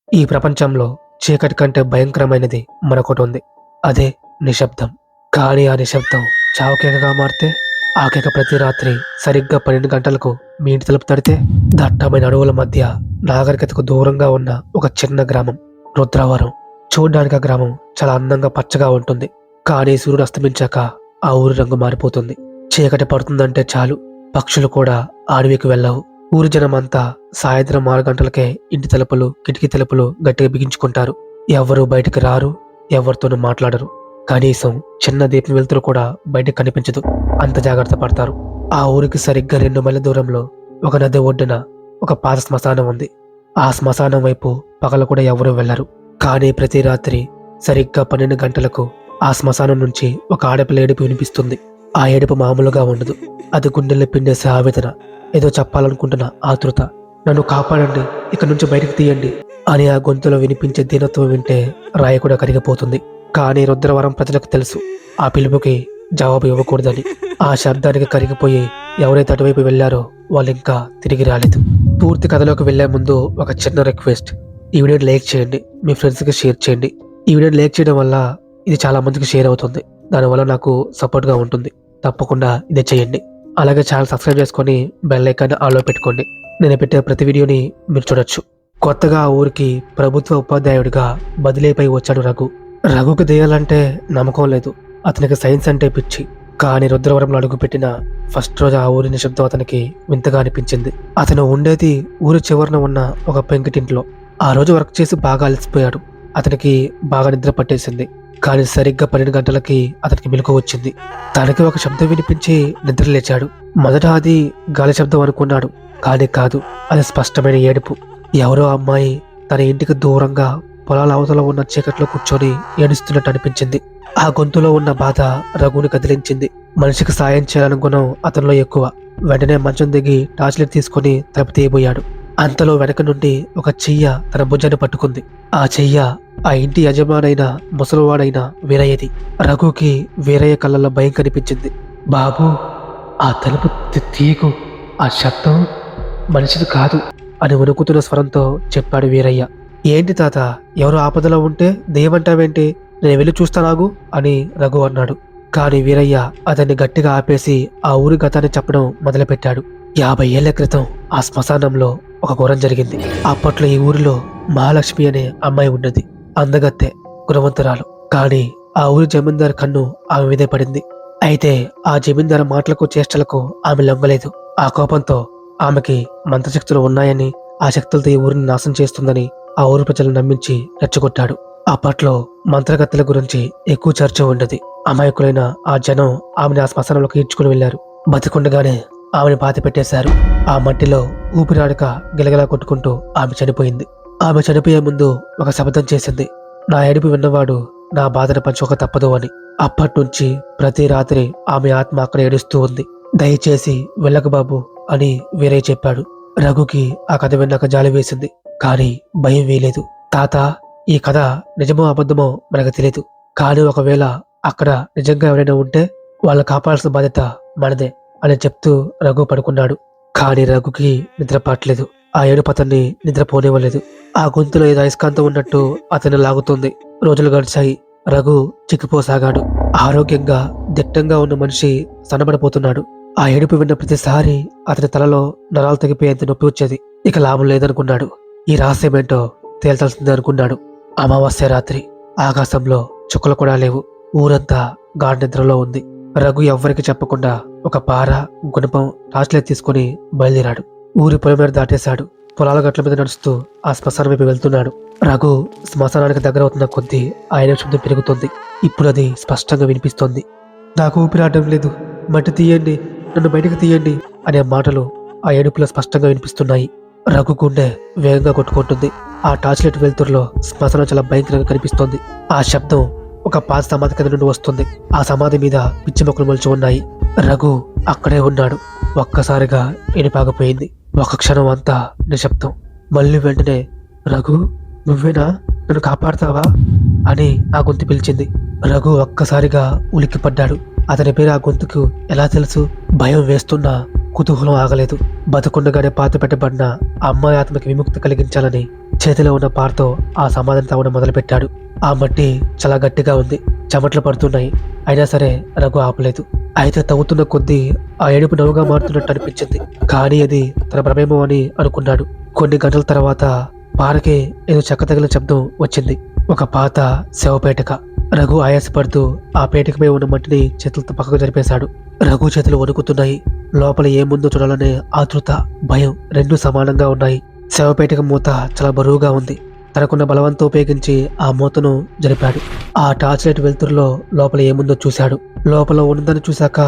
ఈ ప్రపంచంలో చీకటి కంటే భయంకరమైనది మరొకటి ఉంది. అదే నిశ్శబ్దం. కానీ ఆ నిశ్శబ్దం చావుకేకగా మారితే, ఆ కేక ప్రతి రాత్రి సరిగ్గా 12 గంటలకు మీ ఇంటి తలుపు తడితే, దట్టమైన అడవుల మధ్య నాగరికతకు దూరంగా ఉన్న ఒక చిన్న గ్రామం రుద్రవరం. చూడ్డానికి ఆ గ్రామం చాలా అందంగా పచ్చగా ఉంటుంది. కానీ సూర్యుడు అస్తమించాక ఆ ఊరి రంగు మారిపోతుంది. చీకటి పడుతుందంటే చాలు, పక్షులు కూడా అడవికి వెళ్ళవు. ఊరి జనమంతా సాయంత్రం 6 గంటలకే ఇంటి తలుపులు, కిటికీ తలుపులు గట్టిగా బిగించుకుంటారు. ఎవ్వరూ బయటికి రారు, ఎవరితోనూ మాట్లాడరు. కనీసం చిన్న దీపం వెలుతురు కూడా బయటకు కనిపించదు. అంత జాగ్రత్త పడతారు. ఆ ఊరికి సరిగ్గా 2 మైళ్ళ దూరంలో ఒక నది ఒడ్డున ఒక పాత శ్మశానం ఉంది. ఆ శ్మశానం వైపు పగలు కూడా ఎవరూ వెళ్లరు. కానీ ప్రతి రాత్రి సరిగ్గా 12 గంటలకు ఆ శ్మశానం నుంచి ఒక ఆడపిల్ల ఏడుపు వినిపిస్తుంది. ఆ ఏడుపు మామూలుగా ఉండదు. అది గుండెల్లో పిండేసే ఆవేదన, ఏదో చెప్పాలనుకుంటున్న ఆతృత. నన్ను కాపాడండి, ఇక్కడి నుంచి బయటకు తీయండి అని ఆ గొంతులో వినిపించే దీనత్వం వింటే రాయి కూడా కరిగిపోతుంది. కానీ రుద్రవరం ప్రజలకు తెలుసు, ఆ పిలుపుకి జవాబు ఇవ్వకూడదని. ఆ శబ్దానికి కరిగిపోయి ఎవరైతే అటువైపు వెళ్లారో వాళ్ళు ఇంకా తిరిగి రాలేదు. పూర్తి కథలోకి వెళ్లే ముందు ఒక చిన్న రిక్వెస్ట్. ఈ వీడియోని లైక్ చేయండి, మీ ఫ్రెండ్స్కి షేర్ చేయండి. ఈ వీడియోని లైక్ చేయడం వల్ల ఇది చాలా మందికి షేర్ అవుతుంది. దానివల్ల నాకు సపోర్ట్గా ఉంటుంది. తప్పకుండా ఇదే చేయండి. అలాగే ఛానల్ సబ్స్క్రైబ్ చేసుకొని బెల్ ఐకాన్ ఆన్లో పెట్టుకోండి. నేను పెట్టే ప్రతి వీడియోని మీరు చూడొచ్చు. కొత్తగా ఆ ఊరికి ప్రభుత్వ ఉపాధ్యాయుడిగా బదిలీపై వచ్చాడు రఘు. రఘుకి దెయ్యాలంటే నమ్మకం లేదు. అతనికి సైన్స్ అంటే పిచ్చి. కానీ రుద్రవరంలో అడుగుపెట్టిన ఫస్ట్ రోజు ఆ ఊరి నిశ్శబ్దం అతనికి వింతగా అనిపించింది. అతను ఉండేది ఊరి చివరన ఉన్న ఒక పెంకిటింట్లో. ఆ రోజు వర్క్ చేసి బాగా అలసిపోయాడు. అతనికి బాగా నిద్ర పట్టేసింది. కానీ సరిగ్గా 12 గంటలకి అతనికి మెలకువ వచ్చింది. తనకి ఒక శబ్దం వినిపించి నిద్ర లేచాడు. మొదట అది గాలి శబ్దం అనుకున్నాడు. కానీ కాదు, అది స్పష్టమైన ఏడుపు. ఎవరో అమ్మాయి తన ఇంటికి దూరంగా పొలాల అవతల ఉన్న చీకట్లో కూర్చొని ఏడుస్తున్నట్టు అనిపించింది. ఆ గొంతులో ఉన్న బాధ రఘుని కదిలించింది. మనిషికి సాయం చేయాలనే గుణం అతనిలో ఎక్కువ. వెంటనే మంచం దిగి టార్చ్ లైట్ తీసుకుని తలుపు తీయబోయాడు. అంతలో వెనక నుండి ఒక చెయ్య తన భుజాన్ని పట్టుకుంది. ఆ చెయ్య ఆ ఇంటి యజమానైన ముసలివాడైన వీరయ్యది. రఘుకి వీరయ్య కళ్ళల్లో భయం కనిపించింది. బాబు, ఆ తలుపు తీయకు, ఆ శబ్దం మనిషిది కాదు అని వణుకుతున్న స్వరంతో చెప్పాడు వీరయ్య. ఏంటి తాత, ఎవరు ఆపదలో ఉంటే దెయ్యమంటావేంటి? నేను వెళ్ళి చూస్తానాగు అని రఘు అన్నాడు. కానీ వీరయ్య అతన్ని గట్టిగా ఆపేసి ఆ ఊరి గతాన్ని చెప్పడం మొదలుపెట్టాడు. 50 ఏళ్ల క్రితం ఆ శ్మశానంలో ఒక ఘోరం జరిగింది. అప్పట్లో ఈ ఊరిలో మహాలక్ష్మి అనే అమ్మాయి ఉన్నది. అందగత్తె, గుణవంతురాలు. కానీ ఆ ఊరి జమీందారు కన్ను ఆమె మీదే పడింది. అయితే ఆ జమీందారు మాటలకు చేష్టలకు ఆమె లొంగలేదు. ఆ కోపంతో ఆమెకి మంత్రశక్తులు ఉన్నాయని, ఆ శక్తులతో ఈ ఊరిని నాశనం చేస్తుందని ఆ ఊరు ప్రజలను నమ్మించి రెచ్చగొట్టాడు. అప్పట్లో మంత్రగత్తెల గురించి ఎక్కువ చర్చ ఉండేది. అమాయకులైన ఆ జనం ఆమెను ఆ శ్మశానంలోకి ఈడ్చుకుని వెళ్లారు. బతికుండగానే ఆమెను పాతి పెట్టేశారు. ఆ మట్టిలో ఊపిరాడక గిలగిలా కొట్టుకుంటూ ఆమె చనిపోయింది. ఆమె చనిపోయే ముందు ఒక శపథం చేసింది. నా ఏడుపు విన్నవాడు నా బాధను పంచుకోక తప్పదు అని. అప్పటి నుంచి ప్రతి రాత్రి ఆమె ఆత్మ అక్కడ ఏడుస్తూ ఉంది. దయచేసి వెళ్ళకు బాబు అని వీరయ్య చెప్పాడు. రఘుకి ఆ కథ విన్నాక జాలి వేసింది. కానీ భయం వేయలేదు. తాత, ఈ కథ నిజమో అబద్ధమో మనకు తెలియదు. కానీ ఒకవేళ అక్కడ నిజంగా ఎవరైనా ఉంటే వాళ్ళ కాపాడాల్సిన బాధ్యత మనదే అని చెప్తూ రఘు పడుకున్నాడు. కానీ రఘుకి నిద్ర పట్టలేదు. ఆ ఏడుపు అతన్ని నిద్రపోనివ్వలేదు. ఆ గొంతులో ఏదో అయస్కాంతం ఉన్నట్టు అతన్ని లాగుతుంది. రోజులు గడిచాయి. రఘు చిక్కిపోసాగాడు. ఆరోగ్యంగా దిట్టంగా ఉన్న మనిషి సన్నబడిపోతున్నాడు. ఆ ఏడుపు విన్న ప్రతిసారి అతని తలలో నరాలు తెగిపోయేంత నొప్పి వచ్చేది. ఇక లాభం లేదనుకున్నాడు. ఈ రహస్యమేంటో తేల్చాల్సిందే అనుకున్నాడు. అమావాస్య రాత్రి ఆకాశంలో చుక్కలు కూడా లేవు. ఊరంతా గాఢ నిద్రలో ఉంది. రఘు ఎవ్వరికి చెప్పకుండా ఒక పార, గుణపం, టార్చ్ లైట్ తీసుకుని బయలుదేరాడు. ఊరి పొలం మీద దాటేశాడు. పొలాల గట్ల మీద నడుస్తూ ఆ శ్మశానం వైపు వెళ్తున్నాడు. రఘు శ్మశానానికి దగ్గర అవుతున్న కొద్దీ ఆయన శబ్దం పెరుగుతుంది. ఇప్పుడు అది స్పష్టంగా వినిపిస్తోంది. నాకు ఊపిరాడడం లేదు, మట్టి తీయండి, నన్ను బయటకు తీయండి అనే మాటలు ఆ ఏడుపులో స్పష్టంగా వినిపిస్తున్నాయి. రఘు గుండె వేగంగా కొట్టుకుంటుంది. ఆ టార్చ్ లైట్ వెలుతురులో శ్మశానం చాలా భయంకరంగా కనిపిస్తోంది. ఆ శబ్దం ఒక పాత సమాధి కింద నుండి వస్తుంది. ఆ సమాధి మీద పిచ్చి మొక్కలు మొలిచి ఉన్నాయి. రఘు అక్కడే ఉన్నాడు. ఒక్కసారిగా ఎనిపాకపోయింది. ఒక క్షణం అంతా నిశ్శబ్దం. మళ్ళీ వెంటనే, రఘు, నువ్వేనా? నన్ను కాపాడతావా అని ఆ గొంతు పిలిచింది. రఘు ఒక్కసారిగా ఉలిక్కిపడ్డాడు. అతని పేరు ఆ గొంతుకు ఎలా తెలుసు? భయం వేస్తున్నా కుతూహలం ఆగలేదు. బతుకుండగానే పాతి పెట్టబడిన అమ్మాయి ఆత్మకి విముక్తి కలిగించాలని చేతిలో ఉన్న పారతో ఆ సమాధిని తవ్వడం మొదలుపెట్టాడు. ఆ మట్టి చాలా గట్టిగా ఉంది, చెమట్లు పడుతున్నాయి. అయినా సరే రఘు ఆపలేదు. అయితే తవ్వుతున్న కొద్దీ ఆ ఏడుపు నవ్వుగా మారుతున్నట్టు అనిపించింది. కానీ అది తన భ్రమేమో అని అనుకున్నాడు. కొన్ని గంటల తర్వాత పారకి ఏదో చెక్క తగిలిన శబ్దం వచ్చింది. ఒక పాత శవపేటిక. రఘు ఆయాసపడుతూ ఆ పేటికపై ఉన్న మట్టిని చేతులతో పక్కకు జరిపేశాడు. రఘు చేతులు వణుకుతున్నాయి. లోపల ఏముందో చూడాలనే ఆతృత, భయం రెండూ సమానంగా ఉన్నాయి. శవపేటిక మూత చాలా బరువుగా ఉంది. తనకున్న బలవంతో ఉపయోగించి ఆ మూతను జరిపాడు. ఆ టార్చ్ లైట్ వెలుతురులో లోపల ఏముందో చూశాడు. లోపల ఉన్నదని చూశాక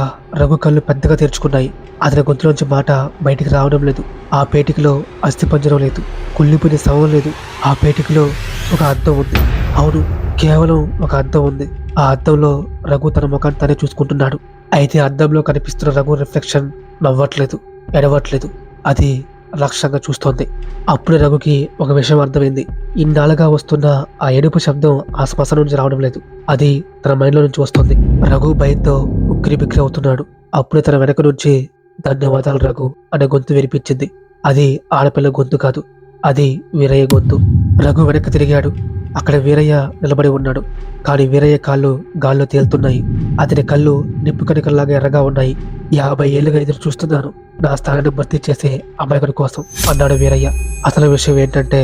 రఘు కళ్ళు పెద్దగా తెరుచుకున్నాయి. అతని గొంతులోంచి మాట బయటికి రావడం లేదు. ఆ పేటికలో అస్థిపంజరం లేదు, కుళ్ళిపోయిన శవం లేదు. ఆ పేటికలో ఒక అద్దం ఉంది. అవును, కేవలం ఒక అద్దం ఉంది. ఆ అద్దంలో రఘు తన ముఖాన్ని తనే చూసుకుంటున్నాడు. అయితే అద్దంలో కనిపిస్తున్న రఘు రిఫ్లెక్షన్ నవ్వట్లేదు, ఎడవట్లేదు. అది లక్ష్యంగా చూస్తోంది. అప్పుడే రఘుకి ఒక విషయం అర్థమైంది. ఇన్నాళ్ళుగా వస్తున్న ఆ ఏడుపు శబ్దం ఆ శ్మశానం నుంచి రావడం లేదు, అది తన మైండ్లో నుంచి వస్తుంది. రఘు భయంతో ఉక్కిరి బిక్కిరి అవుతున్నాడు. అప్పుడే తన వెనక నుంచి ధన్యవాదాలు రఘు అనే గొంతు వినిపించింది. అది ఆడపిల్ల గొంతు కాదు, అది వీరయ్య గొంతు. రఘు వెనక్కి తిరిగాడు. అక్కడ వీరయ్య నిలబడి ఉన్నాడు. కానీ వీరయ్య కాళ్ళు గాల్లో తేలుతున్నాయి. అతని కళ్ళు నిప్పు కణికల్లాగా ఎర్రగా ఉన్నాయి. 50 ఏళ్లుగా ఎదురు చూస్తున్నాను నా స్థానాన్ని భర్తీ చేసే అమాయకుడి కోసం అన్నాడు వీరయ్య. అసలు విషయం ఏంటంటే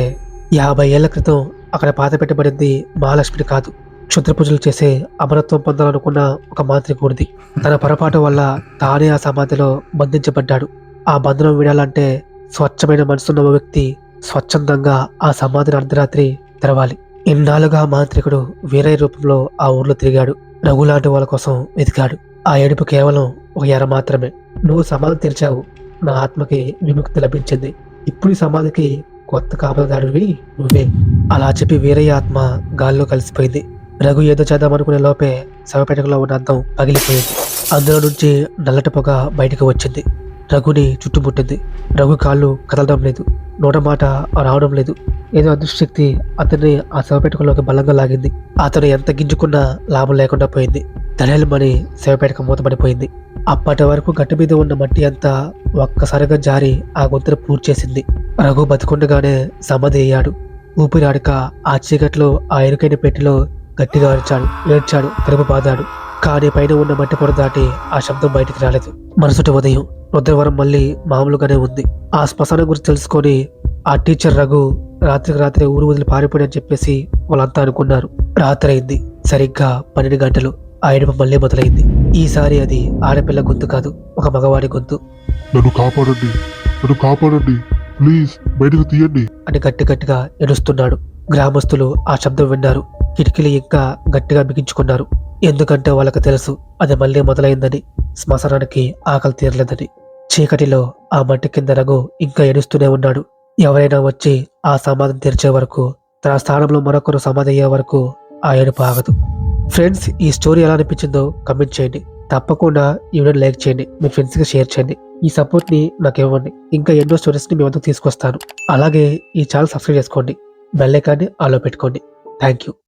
50 ఏళ్ల క్రితం అక్కడ పాత పెట్టబడింది మహాలక్ష్మిని కాదు, క్షుద్ర పూజలు చేసే అమరత్వం పొందాలనుకున్న ఒక మాంత్రికుడిది. తన పొరపాటు వల్ల తానే ఆ సమాధిలో బంధించబడ్డాడు. ఆ బంధనం విడాలంటే స్వచ్ఛమైన మనసున్న ఓ వ్యక్తి స్వచ్ఛందంగా ఆ సమాధిని అర్ధరాత్రి తెరవాలి. ఇన్నాళ్ళుగా మాంత్రికుడు వీరయ్య రూపంలో ఆ ఊర్లో తిరిగాడు. రఘు లాంటి వాళ్ళ కోసం వెతికాడు. ఆ ఏడుపు కేవలం ఒక ఎర మాత్రమే. నువ్వు సమాధి తెరిచావు, నా ఆత్మకి విముక్తి లభించింది. ఇప్పుడు ఈ సమాధికి కొత్త కాపలాదారువి నువ్వే. అలా చెప్పి వీరయ్య ఆత్మ గాల్లో కలిసిపోయింది. రఘు ఏదో చేద్దామనుకునే లోపే శవపేటకలో ఉన్న అద్దం పగిలిపోయింది. అందులో నుంచి నల్లటి పొగ బయటకు వచ్చింది. రఘుని చుట్టుముట్టింది. రఘు కాళ్ళు కదలడం లేదు, నోట మాట రావడం లేదు. ఏదో అదృష్టశక్తి అతన్ని ఆ శవపేటకలోకి బలంగా లాగింది. అతను ఎంత గింజుకున్నా లాభం లేకుండా పోయింది. దళేలమని శవపేటక మూతపడిపోయింది. అప్పటి వరకు గట్టి మీద ఉన్న మట్టి అంతా ఒక్కసారిగా జారి ఆ గొంతును పూర్తి చేసింది. రఘు బతికుండగానే సమాధి అయ్యాడు. ఊపిరాడక ఆ చీకట్లో ఆ ఇరుకైన పెట్టిలో గట్టిగా ఏడ్చాడు, తలుపు బాదాడు. కానీ పైన ఉన్న మట్టి పొర దాటి ఆ శబ్దం బయటికి రాలేదు. మరుసటి ఉదయం రుద్రవరం మళ్ళీ మామూలుగానే ఉంది. ఆ శ్మశానం గురించి తెలుసుకొని ఆ టీచర్ రఘు రాత్రికి రాత్రి ఊరు వదిలి పారిపోయాడని చెప్పేసి వాళ్ళంతా అనుకున్నారు. రాత్రి అయింది. సరిగ్గా 12 గంటలు. ఆ ఏడుపు మళ్ళీ మొదలైంది. ఈసారి అది ఆడపిల్ల గొంతు కాదు, ఒక మగవాడి గొంతు. నన్ను కాపాడండి, నన్ను కాపాడండి, ప్లీజ్ బయటకు తీయండి అని గట్టిగా ఏడుస్తున్నాడు. గ్రామస్తులు ఆ శబ్దం విన్నారు. కిటికీలు ఇంకా గట్టిగా బిగించుకున్నారు. ఎందుకంటే వాళ్ళకి తెలుసు అది మళ్ళీ మొదలైందని, శ్మశానానికి ఆకలి తీరలేదని. చీకటిలో ఆ మట్టి కింద రఘు ఇంకా ఏడుస్తూనే ఉన్నాడు. ఎవరైనా వచ్చి ఆ సమాధిని తెరిచే వరకు, తన స్థానంలో మరొకరు సమాధి అయ్యే వరకు ఆ ఏడుపు ఆగదు. ఫ్రెండ్స్, ఈ స్టోరీ ఎలా అనిపించిందో కమెంట్ చేయండి. తప్పకుండా ఈ వీడియోని లైక్ చేయండి, మీ ఫ్రెండ్స్కి షేర్ చేయండి. ఈ సపోర్ట్ని నాకు ఇవ్వండి. ఇంకా ఎన్నో స్టోరీస్ని మీ వద్దకు తీసుకొస్తాను. అలాగే ఈ ఛానల్ సబ్స్క్రైబ్ చేసుకోండి, బెల్ ఐకాన్ని ఆన్లో పెట్టుకోండి. Thank you.